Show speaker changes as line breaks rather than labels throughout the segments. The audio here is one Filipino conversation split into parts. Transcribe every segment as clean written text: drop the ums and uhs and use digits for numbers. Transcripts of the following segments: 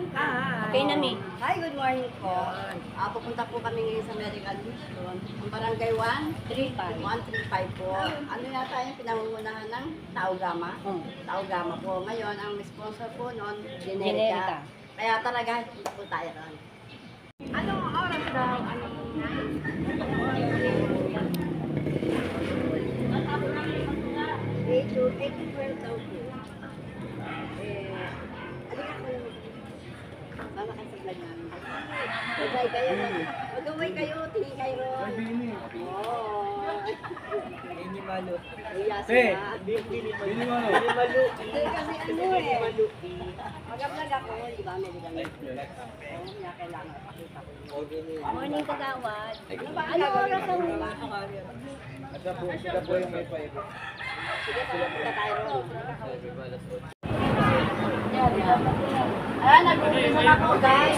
Okay na ni.
Hi, good morning po. Pupunta po kami ngayon sa medical mission. Ang barangay 135 po. Ano yata yung pinangungunahan ng Tao Gama? Tao Gama po. Ngayon, ang sponsor po noon, Generica. Kaya talaga, punta po tayo ron. Anong oras daw? Anong 8 to 12 daw po. Alika ko yung sama kayo sa vlog namin. Mag-away kayo. Mag-away kayo. Tingin kayo. Oo.
Ini malu.
Uyas
Eh,
na.
ini malu. Ini malu.
Hindi kasi ano eh. Mag-vlog ako, di ba? Medical mission. Oo, kaya kailangan pakita ko.
Morning kagawad.
Ano ba? Ano oras ang
Ada po yung may paibo.
sige, pupunta tayo ron. Ayan, nag-umpisa na po guys.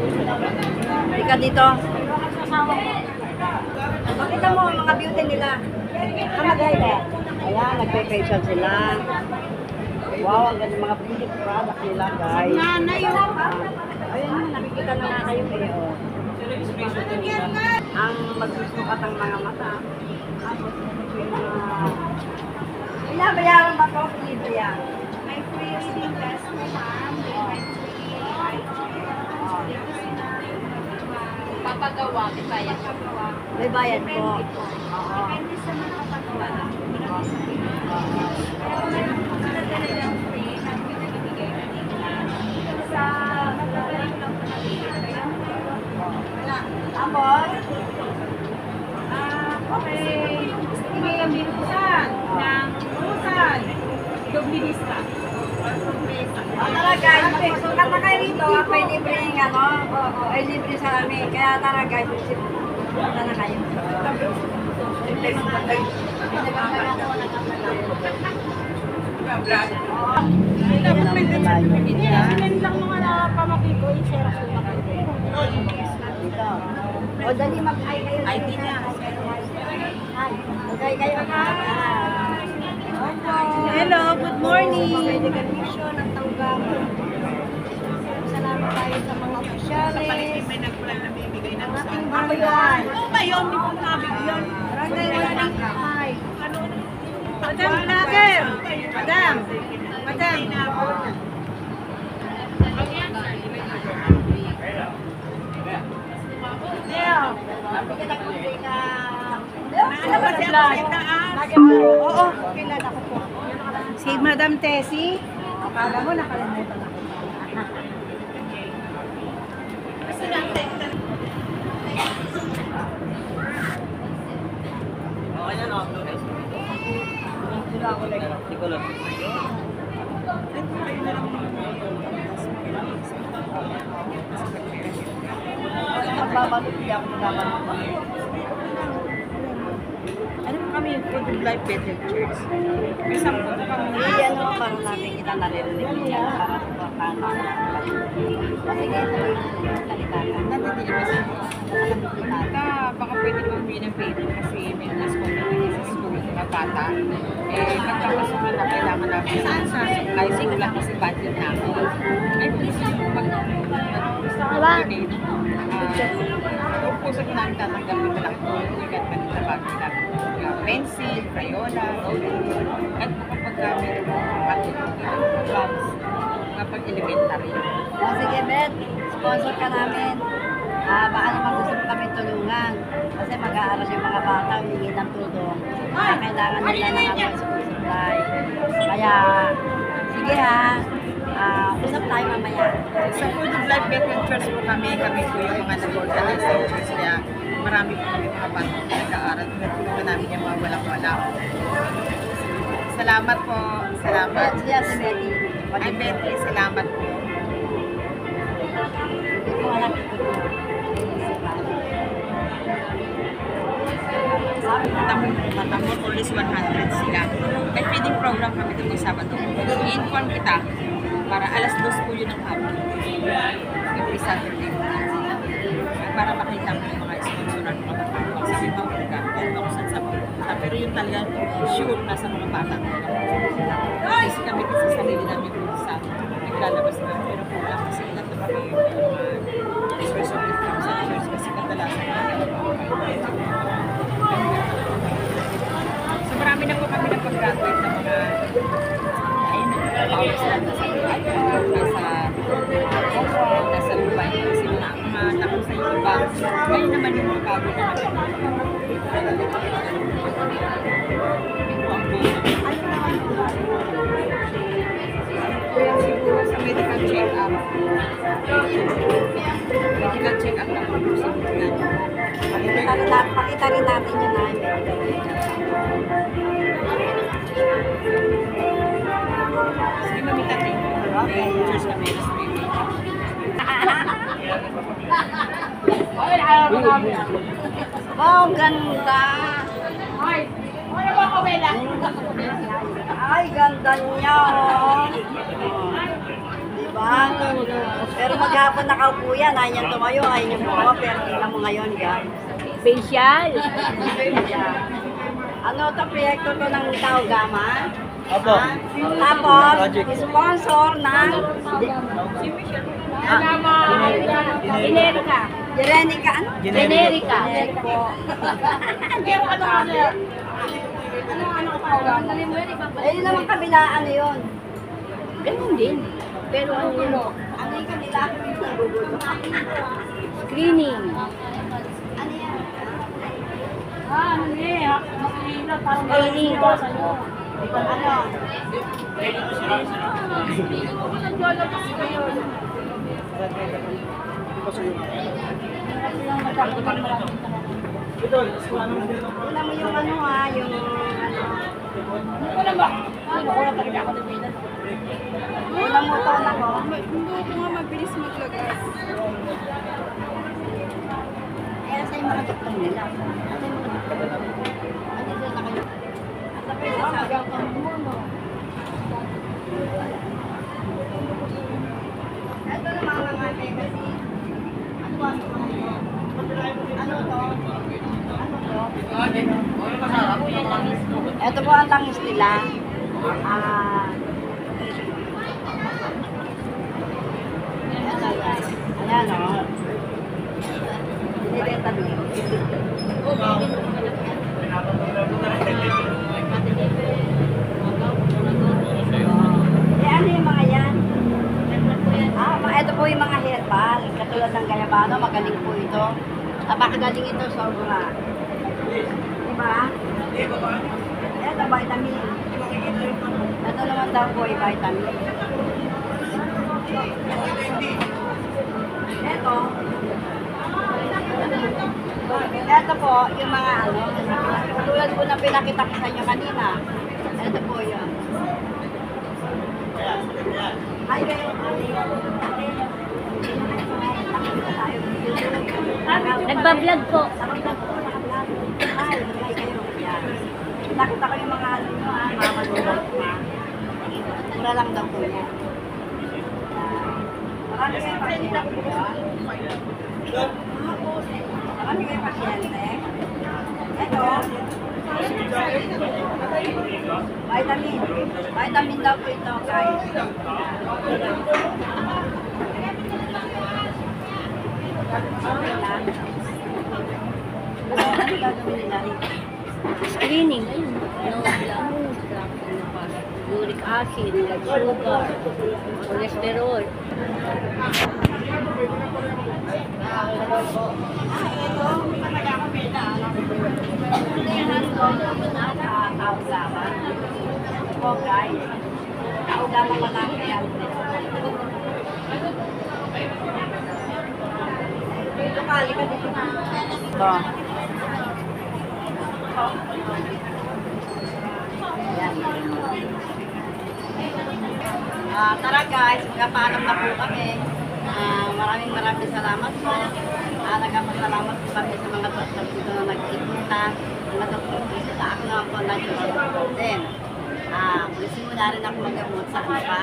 Halika dito. Pakita mo ang mga beauty nila. Kamagay na. Ayan, nagpe-facial sila. Wow, ang ganda mga beauty product nila guys. Ayan, nakikita na nga kayo kayo. Ang magsusukat ang mga mata. Binabayaran ba ito? Libre yan.
May free reading test mo, ma'am. May free eye check. Papagawa, may bayad ka gawa.
May bayad po.
Depende sa mga papagawa na. Pero meron po sila talagang free na pinabibigay na nila. Sa magagaling lang po nabibigay.
Tapos,
Okay. Sige, ang binusan ng usan. Doblista.
tara guys, magsusukat na kayo rito. May libre yung ano. May libre sa amin. Kaya tara guys, magsusukat na kayo.
Yan lang mga pamaki ko. I-share ko lang.
Dito. O dali mag-hi kayo.
ID na.
Hi. Mag-hi kayo.
Hello, good morning.
Medical mission ng Taugama. Salamat tayo sa mga opisyalis.
May nagplan na bibigay ng
Ating bayan.
Ano ba yun? Hindi ko nabigyan.
Barangay 185.
Madam Vlogger! Madam! Madam!
Oo, kilala ko po.
Si Madam Tessie. Akala mo nakalimutan ako.
Magbabalot niya ako
Ano po kami yung Food of Life Better Church? May sampo po kami.
ano, para natin kita naririnig niya. Para sa paano. Kasi kaya salita ka.
Baka pwede kong binang-pwede kasi may na-school na sa school na bata. Pagkakasukan na kailangan namin sa high school lang kasi budget namin. Ay, please, mag-donate. Kung po sa namin tatanggapin na lang po, ikat pa sa bagay namin. Pencil, crayola, at kapag kami kapag elementary.
Sige, Beth. Sponsor ka namin. Baka naman gusto mo kami tulungan. Kasi mag-aaral yung mga bata, humingi ng tulong. Kaya kailangan nila ng mga school supply. Kaya, sige ha. Usap tayo mamaya.
Sa Food of Life Veteran Church po kami po yung mga nag-organize sa church kaya marami po kami mga bata na nag-aaral. Tulungan namin yung mga walang-wala. Salamat po. Salamat.
Yes, Betty.
Ay, Betty, salamat po.
Hindi ko alam ito.
Matamo for this 100 sila. May feeding program kami dito sa Sabado. I-inform kita para alas 2 po yun ang hapon. Every Saturday. Para makita mo yung mga sponsor at mga sa ibang lugar. Kung saan sa bata, pero yun talaga sure nasa mga bata. Kasi kami kasi sa sarili namin kung sa naglalabas na, pero kung lang kasi ilan na kami yung source of income sa church kasi kadalasan so marami na po kami ng pag-graduate ng mga ayun, nagtrabaho sila nasa nasa Dubai kasi mga tapos sa iba. Ngayon naman yung mga bago na siguro sa medical check-up. Medical check-up lang po sa mga.
Pakita rin natin yun na.
Sige, mamita tayo. Okay, cheers kami.
Oh, ganda. Ay, ganda niya, oh. Diba? Pero maghapon nakaupo yan. Ayaw niyang tumayo, ayaw niyang bumawa. Pero tingnan mo ngayon, guys.
Facial.
Ano to, proyekto to ng Tao Gama?
Opo.
Tapos,
Project.
sponsor ng
Generica.
Jerenica, ano?
Generica.
Po. Eh, yun naman kabila, ano yun?
Ganun din. Pero ano yun?
Ano yung kanila?
Screening.
Ano yan?
Screening.
Ano? Wala mo yung ano ha, yung ano. Wala mo to na ko.
Hindi ko nga mabilis maglagas.
Kaya sa yung mga doktor nila. Ano sila na kayo? At sa pwede sabi ako. Ito naman mga legacy. Ano ba? Ano to? Ito po ang langis nila. Ayan o. Binibenta din. Ano yung mga yan? Ito po yung mga herbal. Katulad ng gayabano, magaling po ito. Napakagaling ito, sobra. Diba? Ito, vitamin. Ito naman daw po yung vitamin. Ito po, yung mga ano, katulad po na pinakita ko sa inyo kanina. Ito po yun. Ay, kayo.
Nagbablog po.
Ay, kayo. Yan. Nakita ko yung mga ano nyo, mga magulang ko. Mura lang daw po yan. Marami kayong pasyente. Marami kayong pasyente. Ito. Vitamin. Vitamin daw po ito, guys. Okay lang. Ano gagawin nila rito?
Screening. Ayun. Uric acid, blood sugar, cholesterol.
Oh guys, tao lamang malaki yan. Dito ka, halika dito na. Ito. Yan. Tara guys, magpapaalam na po kami. Maraming salamat po. Nagpapasalamat po kami sa mga doktor dito na nagkipunta. Mga doktor dito sa ako naman po natural din. Simula rin ako magamot sa ano pa,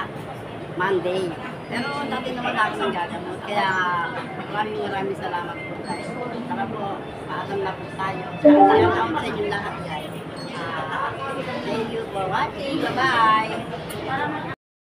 Monday. Pero dati naman ako nang gagamot. Kaya maraming salamat po guys. Tara po, paalam na po tayo. Shout out sa inyo lahat guys. watching. Bye-bye.